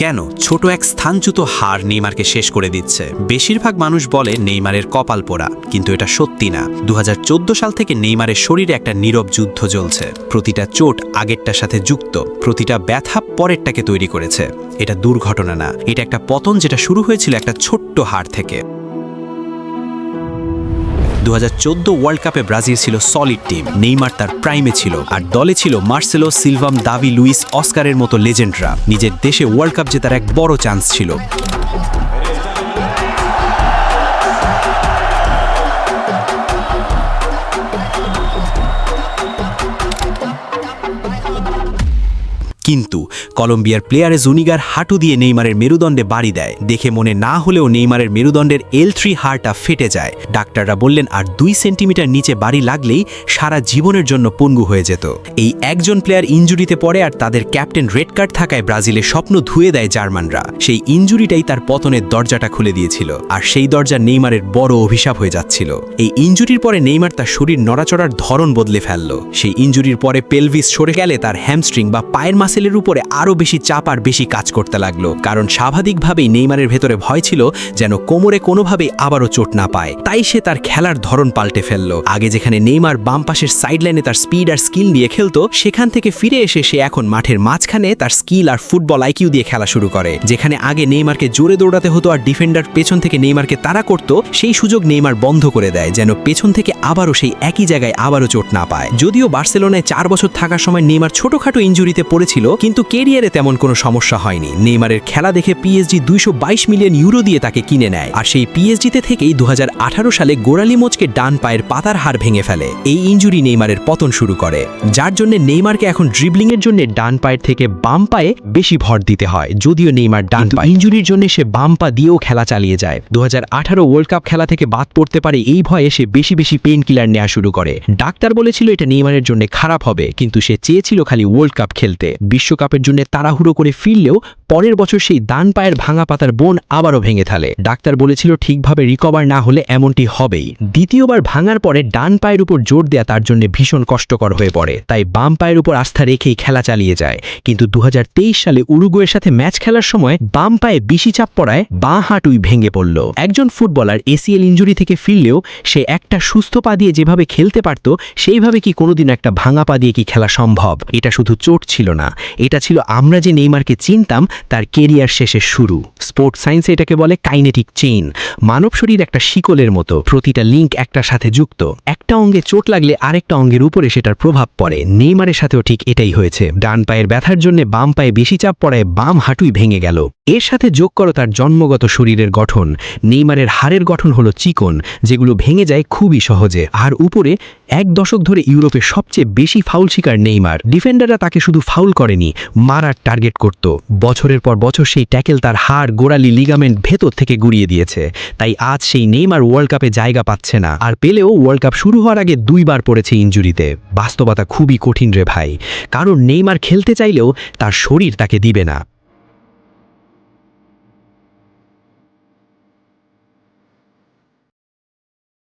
কেন ছোট এক স্থানচ্যুত হার নেইমারকে শেষ করে দিচ্ছে? বেশিরভাগ মানুষ বলে নেইমারের কপাল পোড়া, কিন্তু এটা সত্যি না। 2014 সাল থেকে নেইমারের শরীরে একটা নীরব যুদ্ধ চলছে। প্রতিটা চোট আগেরটার সাথে যুক্ত, প্রতিটা ব্যথা পরেরটাকে তৈরি করেছে। এটা দুর্ঘটনা না, এটা একটা পতন যেটা শুরু হয়েছিল একটা ছোট্ট হার থেকে। 2014 ওয়ার্ল্ড কাপে ব্রাজিল ছিল সলিড টিম, নেইমার তার প্রাইমে ছিল, আর দলে ছিল মার্সেলো, সিলভাম, দাভি লুইস, অস্কারের মতো লেজেন্ডরা। নিজের দেশে ওয়ার্ল্ড কাপ জেতার এক বড় চান্স ছিল। কিন্তু কলম্বিয়ার প্লেয়ারে জুনিগার হাঁটু দিয়ে নেইমারের মেরুদণ্ডে বাড়ি দেয়। দেখে মনে না হলেও নেইমারের মেরুদণ্ডের L3 হাড়টা ফেটে যায়। ডাক্তাররা বললেন আর 2 সেন্টিমিটার নিচে বাড়ি লাগলেই সারা জীবনের জন্য পঙ্গু হয়ে যেত। এই একজন প্লেয়ার ইনজুরিতে পড়ে, আর তাদের ক্যাপ্টেন রেড কার্ড থাকায় ব্রাজিলের স্বপ্ন ধুয়ে দেয় জার্মানরা। সেই ইনজুরিটাই তার পতনের দরজাটা খুলে দিয়েছিল, আর সেই দরজা নেইমারের বড় অভিশাপ হয়ে যাচ্ছিল। এই ইনজুরির পরে নেইমার তার শরীর নড়াচড়ার ধরন বদলে ফেলল। সেই ইনজুরির পরে পেলভিস সরে গেলে তার হ্যামস্ট্রিং বা পায়ের মাসেলের উপরে আরো বেশি চাপ আর বেশি কাজ করতে লাগলো, কারণ স্বাভাবিকভাবেই নেইমারের ভেতরে ভয় ছিল যেন কোমরে কোনোভাবেই আবারও চোট না পায়। তাই সে তার খেলার ধরন পাল্টে ফেলল। আগে যেখানে নেইমার বাম পাশের সাইডলাইনে তার স্পিড আর স্কিল দিয়ে খেলতো, সেখান থেকে ফিরে এসে সে এখন মাঠের মাঝখানে তার স্কিল আর ফুটবল আইকিউ দিয়ে খেলা শুরু করে। যেখানে আগে নেইমারকে জোরে দৌড়াতে হতো আর ডিফেন্ডার পেছন থেকে নেইমারকে তাড়া করত, সেই সুযোগ নেইমার বন্ধ করে দেয় যেন পেছন থেকে আবারও সেই একই জায়গায় আবারও চোট না পায়। যদিও বার্সেলোনায় 4 বছর থাকার সময় নেইমার ছোটখাটো ইনজুরিতে পড়েছিল, কিন্তু কেরিয়ারে তেমন কোনো সমস্যা হয়নি। নেইমারের খেলা দেখে পিএসজি 222 মিলিয়ন ইউরো দিয়ে তাকে কিনে নেয়, আর সেই পিএসজিতে থেকেই 2018 সালে গোড়ালি মোচকে ডান পায়ের পাতার হাড় ভেঙে ফেলে। এই ইনজুরি নেইমারের পতন শুরু করে, যার জন্য নেইমারকে এখন ড্রিবলিংয়ের জন্য ডান পায়ের থেকে বাম পায়ে বেশি ভর দিতে হয়। যদিও নেইমার ডান পা ইনজুরির জন্য সে বাম পা দিয়েও খেলা চালিয়ে যায়। 2018 ওয়ার্ল্ড কাপ খেলা থেকে বাদ পড়তে পারে এই ভয়ে সে বেশি বেশি পেইন কিলার নেওয়া শুরু করে। ডাক্তার বলেছিল এটা নেইমারের জন্য খারাপ হবে, কিন্তু সে চেয়েছিল খালি ওয়ার্ল্ড কাপ খেলতে। বিশ্বকাপের জন্য তাড়াহুড়ো করে ফিরলেও পরের বছর সেই ডান পায়ের ভাঙা পাতার বোন আবারও ভেঙে ফেলে। ডাক্তার বলেছিল ঠিকভাবে রিকভার না হলে এমনটি হবেই। দ্বিতীয়বার ভাঙার পরে ডান পায়ের উপর জোর দেয়া তার জন্য ভীষণ কষ্টকর হয়ে পড়ে, তাই বাম পায়ের উপর আস্থা রেখেই খেলা চালিয়ে যায়। কিন্তু 2023 সালে উরুগুয়ের সাথে ম্যাচ খেলার সময় বাম পায়ে বেশি চাপ পড়ায় বাঁ হাঁটুই ভেঙে পড়ল। একজন ফুটবলার ACL ইনজুরি থেকে ফিরলেও সে একটা সুস্থ পা দিয়ে যেভাবে খেলতে পারত, সেইভাবে কি কোনোদিন একটা ভাঙা পা দিয়ে কি খেলা সম্ভব? এটা শুধু চোট ছিল না, এটা ছিল আমরা যে নেইমারকে চিনতাম তার কেরিয়ার শেষের শুরু। স্পোর্টস সায়েন্সে এটাকে বলে কাইনেটিক চেইন। মানব শরীর একটা শিকলের মতো, প্রতিটা লিঙ্ক একটার সাথে যুক্ত। একটা অঙ্গে চোট লাগলে আরেকটা অঙ্গের উপরে সেটার প্রভাব পড়ে। নেইমারের সাথেও ঠিক এটাই হয়েছে। ডান পায়ের ব্যথার জন্য বাম পায়ে বেশি চাপ পড়ায় বাম হাঁটুই ভেঙে গেল। এর সাথে যোগ করো তার জন্মগত শরীরের গঠন। নেইমারের হাড়ের গঠন হলো চিকন, যেগুলো ভেঙে যায় খুবই সহজে। আর উপরে 1 দশক ধরে ইউরোপে সবচেয়ে বেশি ফাউল শিকার নেইমার। ডিফেন্ডাররা তাকে শুধু ফাউল করেনি, মারার টার্গেট করত। বছরের পর বছর সেই ট্যাকেল তার হাড়, গোড়ালি, লিগামেন্ট ভেতর থেকে গুড়িয়ে দিয়েছে। তাই আজ সেই নেইমার ওয়ার্ল্ড কাপে জায়গা পাচ্ছে না, আর পেলেও ওয়ার্ল্ড কাপ শুরু হওয়ার আগে 2 বার পড়েছে ইনজুরিতে। বাস্তবতা খুবই কঠিন রে ভাই, কারণ নেইমার খেলতে চাইলেও তার শরীর তাকে দিবে না।